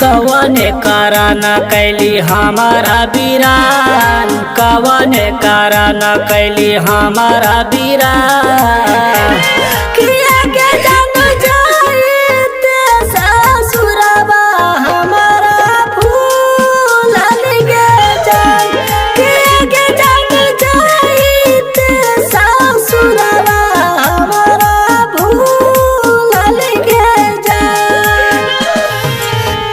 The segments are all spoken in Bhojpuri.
कवन कारण कैली हमारा बीरान, कवन कारण कैली हमारा बीरान। किया के जान जाइते ससुरबा हमारा भूलल गे जान। किया के जान जाइते ससुरबा हमारा भूलल गे जान।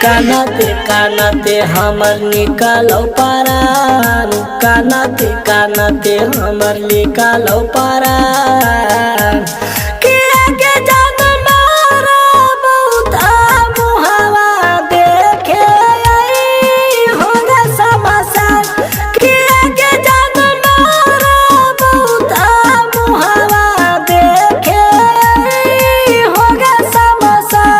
कानते कानते हमर निकालो परान, कानते कानते हमर निकालो परान। किया के जान मारा बहुत मुहावा देखे होगा समाचार। किया के जान मारा बहुत मुहावा देखे होगा समाचार।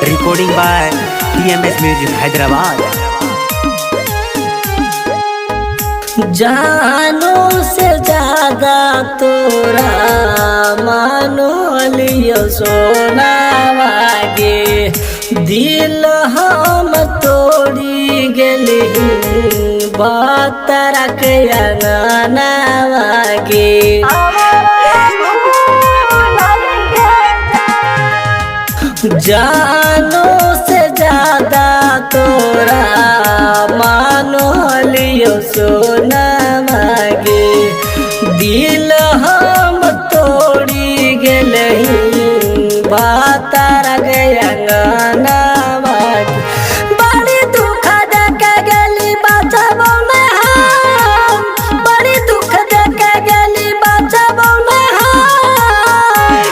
Recording by TMS music Hyderabad. जानो से ज्यादा तोरा मानो लियो सोना वागे। दिल हम तोड़ी गेली बात रख अंगना वागे। जानो से ज्यादा तोरा मानो लियो सोना मागे। दिल हम तोड़ी गेलही बात रख अंगना वागे। बड़ी दुख देख गेली बचबो में हम, बड़ी दुख देख गेली बचबो में हम।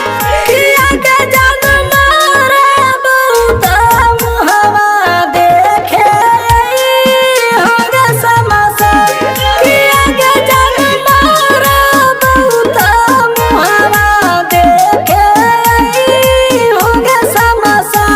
किया के जान मारा बहुत मुहावा देखे होगा समाचार। किया के जान मारा बहुत मुहावा देखे होगा समाचार।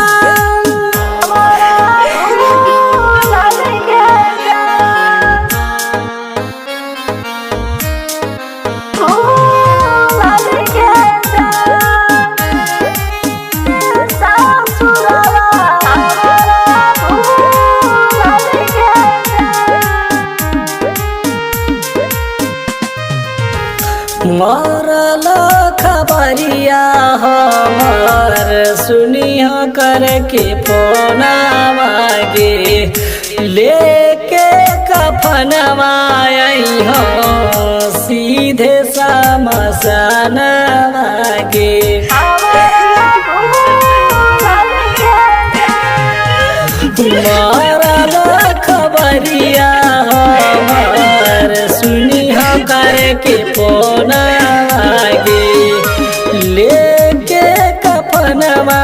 मरल खबरिया हमर सुनिया करके फोन मागे। लेके कफनवा हो सीधे समसान मागे। मरल खबरिया हमर सुनिया करके फोन मागे। लेके कफनवा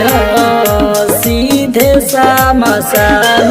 हो सीधे समसान